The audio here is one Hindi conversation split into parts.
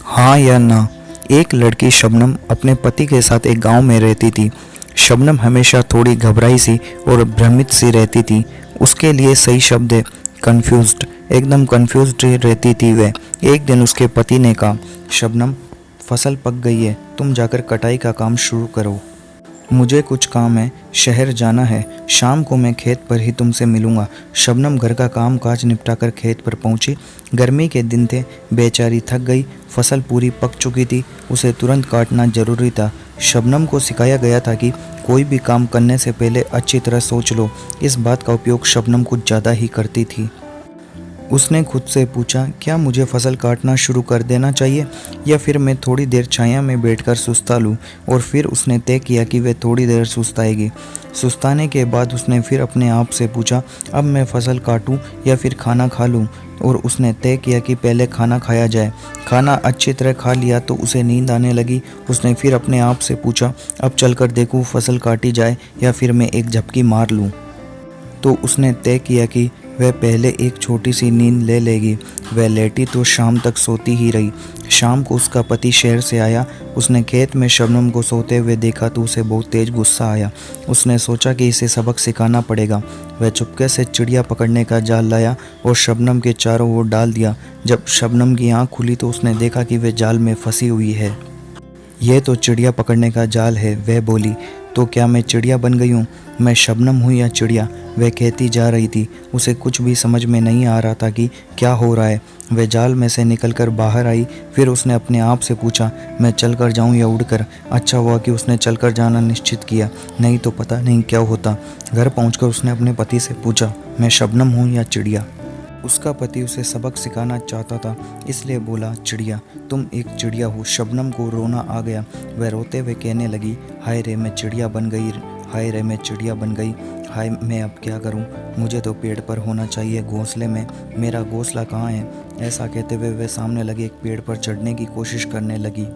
हाँ या ना। एक लड़की शबनम अपने पति के साथ एक गांव में रहती थी। शबनम हमेशा थोड़ी घबराई सी और भ्रमित सी रहती थी। उसके लिए सही शब्द है कन्फ्यूज्ड। एकदम कन्फ्यूज्ड रहती थी वह। एक दिन उसके पति ने कहा, शबनम फसल पक गई है, तुम जाकर कटाई का काम शुरू करो। मुझे कुछ काम है, शहर जाना है, शाम को मैं खेत पर ही तुमसे मिलूंगा। शबनम घर का काम काज निपटाकर खेत पर पहुंची। गर्मी के दिन थे, बेचारी थक गई। फसल पूरी पक चुकी थी, उसे तुरंत काटना जरूरी था। शबनम को सिखाया गया था कि कोई भी काम करने से पहले अच्छी तरह सोच लो। इस बात का उपयोग शबनम कुछ ज़्यादा ही करती थी। उसने खुद से पूछा, क्या मुझे फसल काटना शुरू कर देना चाहिए या फिर मैं थोड़ी देर छाया में बैठकर सुस्ता लूं? और फिर उसने तय किया कि वह थोड़ी देर सुस्ताएगी। सुस्ताने के बाद उसने फिर अपने आप से पूछा, अब मैं फसल काटूं या फिर खाना खा लूं? और उसने तय किया कि पहले खाना खाया जाए। खाना अच्छी तरह खा लिया तो उसे नींद आने लगी। उसने फिर अपने आप से पूछा, अब चलकर देखूं फसल काटी जाए या फिर मैं एक झपकी मार लूँ? तो उसने तय किया कि वह पहले एक छोटी सी नींद ले लेगी। वह लेटी तो शाम तक सोती ही रही। शाम को उसका पति शहर से आया। उसने खेत में शबनम को सोते हुए देखा तो उसे बहुत तेज गुस्सा आया। उसने सोचा कि इसे सबक सिखाना पड़ेगा। वह चुपके से चिड़िया पकड़ने का जाल लाया और शबनम के चारों ओर डाल दिया। जब शबनम की आँख खुली तो उसने देखा कि वह जाल में फंसी हुई है। यह तो चिड़िया पकड़ने का जाल है, वह बोली। तो क्या मैं चिड़िया बन गई हूँ? मैं शबनम हूँ या चिड़िया? वह कहती जा रही थी। उसे कुछ भी समझ में नहीं आ रहा था कि क्या हो रहा है। वह जाल में से निकलकर बाहर आई। फिर उसने अपने आप से पूछा, मैं चलकर जाऊँ या उड़कर? अच्छा हुआ कि उसने चलकर जाना निश्चित किया, नहीं तो पता नहीं क्या होता। घर पहुँचकर उसने अपने पति से पूछा, मैं शबनम हूँ या चिड़िया? उसका पति उसे सबक सिखाना चाहता था, इसलिए बोला, चिड़िया, तुम एक चिड़िया हो। शबनम को रोना आ गया। वह रोते हुए कहने लगी, हाय रे मैं चिड़िया बन गई, हाय रे मैं चिड़िया बन गई, हाय मैं अब क्या करूं? मुझे तो पेड़ पर होना चाहिए, घोंसले में। मेरा घोंसला कहाँ है? ऐसा कहते हुए वह सामने लगे एक पेड़ पर चढ़ने की कोशिश करने लगी।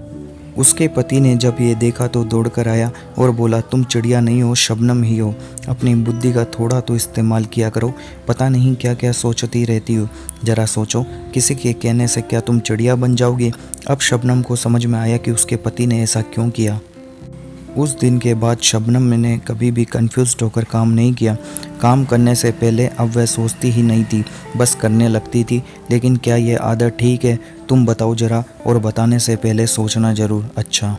उसके पति ने जब ये देखा तो दौड़कर आया और बोला, तुम चिड़िया नहीं हो, शबनम ही हो। अपनी बुद्धि का थोड़ा तो इस्तेमाल किया करो। पता नहीं क्या क्या सोचती रहती हो। ज़रा सोचो, किसी के कहने से क्या तुम चिड़िया बन जाओगे? अब शबनम को समझ में आया कि उसके पति ने ऐसा क्यों किया। उस दिन के बाद शबनम ने कभी भी कंफ्यूज्ड होकर काम नहीं किया। काम करने से पहले अब वह सोचती ही नहीं थी, बस करने लगती थी। लेकिन क्या यह आदत ठीक है? तुम बताओ ज़रा, और बताने से पहले सोचना ज़रूर। अच्छा।